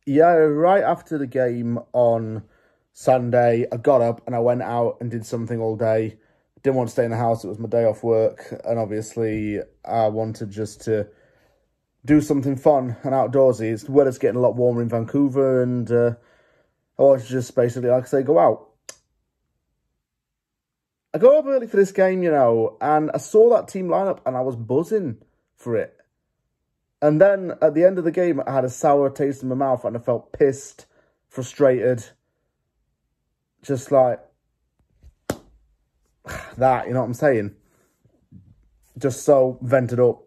Yeah, right after the game on Sunday, I got up and I went out and did something all day. Didn't want to stay in the house. It was my day off work. And obviously, I wanted just to do something fun and outdoorsy. The weather's getting a lot warmer in Vancouver. And I wanted to just basically, like I say, go out. I got up early for this game, and I saw that team lineup and I was buzzing for it. And then at the end of the game, I had a sour taste in my mouth and I felt pissed, frustrated. Just like that, you know what I'm saying? Just so vented up.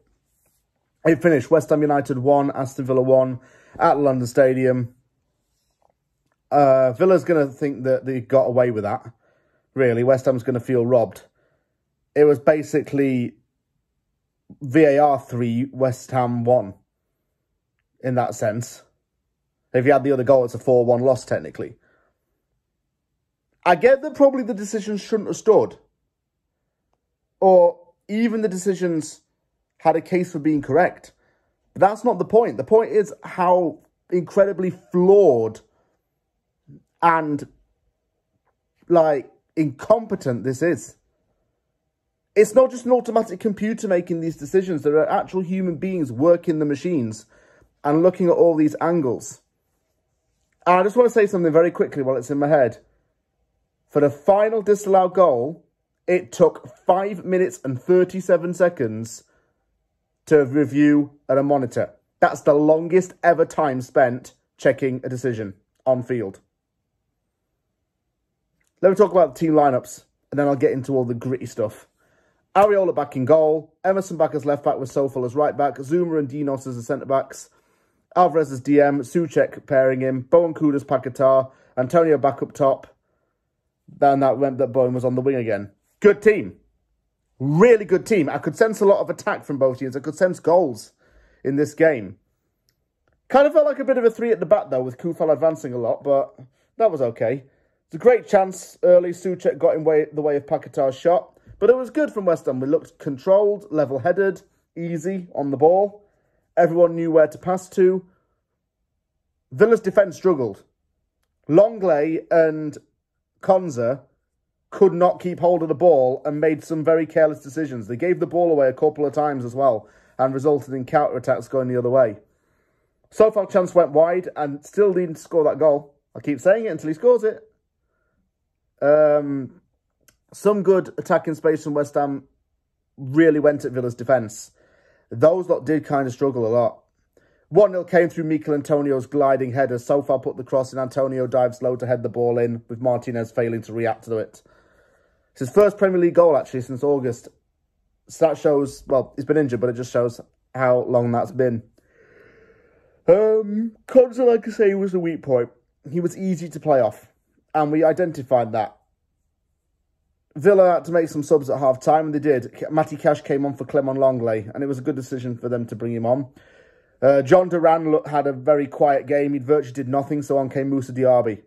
It finished West Ham United 1, Aston Villa 1 at London Stadium. Villa's going to think that they got away with that. Really, West Ham's going to feel robbed. It was basically VAR 3, West Ham 1 in that sense. If you had the other goal, it's a 4-1 loss technically. I get that probably the decisions shouldn't have stood. Or even the decisions had a case for being correct. But that's not the point. The point is how incredibly flawed and, incompetent this is. It's not just an automatic computer making these decisions. There are actual human beings working the machines and looking at all these angles. And I just want to say something very quickly while it's in my head. For the final disallowed goal, it took 5 minutes and 37 seconds to review at a monitor. That's the longest ever time spent checking a decision on field. Let me talk about the team lineups, and then I'll get into all the gritty stuff. Areola back in goal, Emerson back as left back with Sofal as right back, Zuma and Dinos as the centre backs, Alvarez as DM, Souček pairing him, Bowen Kuda's Paquetá, Antonio back up top. Then that meant that Bowen was on the wing again. Good team. Really good team. I could sense a lot of attack from both teams. I could sense goals in this game. Kind of felt like a bit of a 3 at the back though, with Kufal advancing a lot, but that was okay. It's a great chance early. Souček got in the way of Paquetá's shot. But it was good from West Ham. We looked controlled, level-headed, easy on the ball. Everyone knew where to pass to. Villa's defence struggled. Longley and Konza could not keep hold of the ball and made some very careless decisions. They gave the ball away a couple of times as well and resulted in counter-attacks going the other way. Sofal chance went wide and still needed to score that goal. I keep saying it until he scores it. Some good attacking space from West Ham really went at Villa's defence. Those lot did kind of struggle a lot. 1-0 came through Mikel Antonio's gliding header. Sofal put the cross in. Antonio dives low to head the ball in, with Martinez failing to react to it. It's his first Premier League goal, actually, since August. So that shows, well, he's been injured, but it just shows how long that's been. Konza, like I say, was the weak point. He was easy to play off, and we identified that. Villa had to make some subs at half-time, and they did. Matty Cash came on for Clement Longley, and it was a good decision for them to bring him on. John Duran had a very quiet game. He virtually did nothing, so on came Moussa Diaby.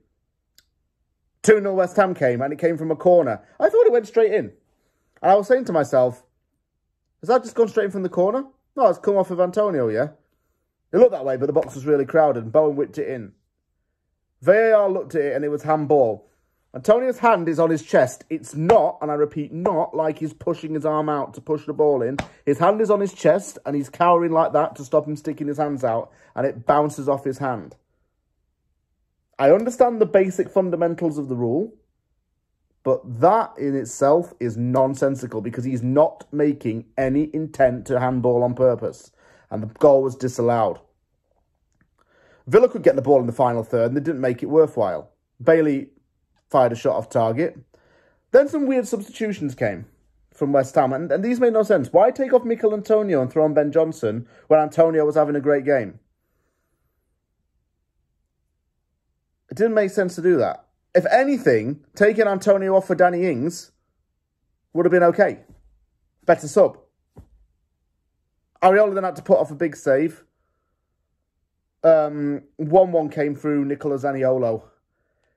2-0 West Ham came, and it came from a corner. I thought it went straight in. And I was saying to myself, has that just gone straight in from the corner? No, it's come off of Antonio, yeah? It looked that way, but the box was really crowded, and Bowen whipped it in. VAR looked at it, and it was handball. Antonio's hand is on his chest. It's not, and I repeat, not like he's pushing his arm out to push the ball in. His hand is on his chest, and he's cowering like that to stop him sticking his hands out, and it bounces off his hand. I understand the basic fundamentals of the rule, but that in itself is nonsensical because he's not making any intent to handball on purpose, and the goal was disallowed. Villa could get the ball in the final third, and they didn't make it worthwhile. Bailey fired a shot off target. Then some weird substitutions came from West Ham, and these made no sense. Why take off Mikel Antonio and throw on Ben Johnson when Antonio was having a great game? It didn't make sense to do that. If anything, taking Antonio off for Danny Ings would have been okay. Better sub. Areola then had to put off a big save. 1-1 came through Nicola Zaniolo.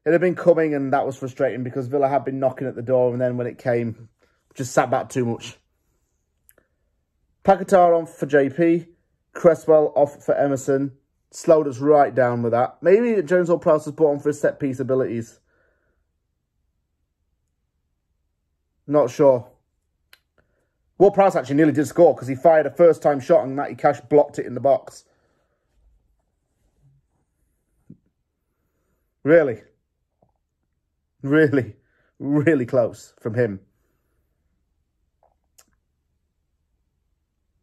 It had been coming, and that was frustrating because Villa had been knocking at the door, and then when it came, just sat back too much. Paquetá on for JP. Cresswell off for Emerson. Slowed us right down with that. Maybe Jones or Prowse was brought on for his set-piece abilities. Not sure. Ward-Prowse actually nearly did score because he fired a first-time shot and Matty Cash blocked it in the box. Really? Really, really close from him.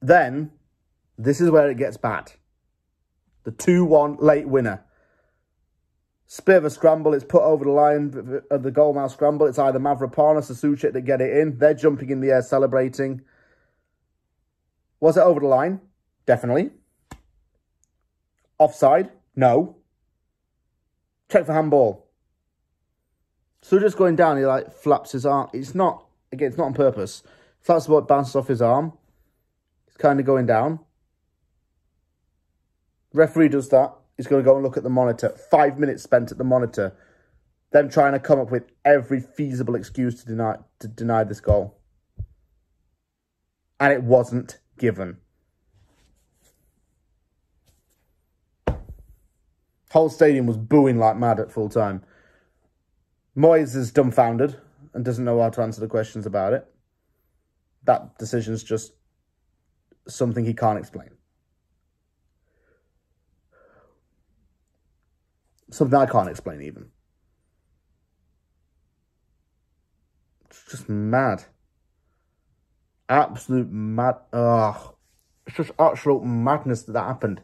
Then, this is where it gets bad. The 2-1 late winner. Spit of a scramble. It's put over the line of the goalmouth scramble. It's either Mavropanos or Suchek that get it in. They're jumping in the air, celebrating. Was it over the line? Definitely. Offside? No. Check for handball. Suchek's going down. He like flaps his arm. It's not, again, it's not on purpose. Flaps the ball, bounces off his arm. He's kind of going down. Referee does that. He's going to go and look at the monitor. 5 minutes spent at the monitor. Them trying to come up with every feasible excuse to deny this goal. And it wasn't given. Whole stadium was booing like mad at full time. Moyes is dumbfounded and doesn't know how to answer the questions about it. That decision's just something he can't explain. Something I can't explain even. It's just mad. Absolute mad. It's just absolute madness that happened.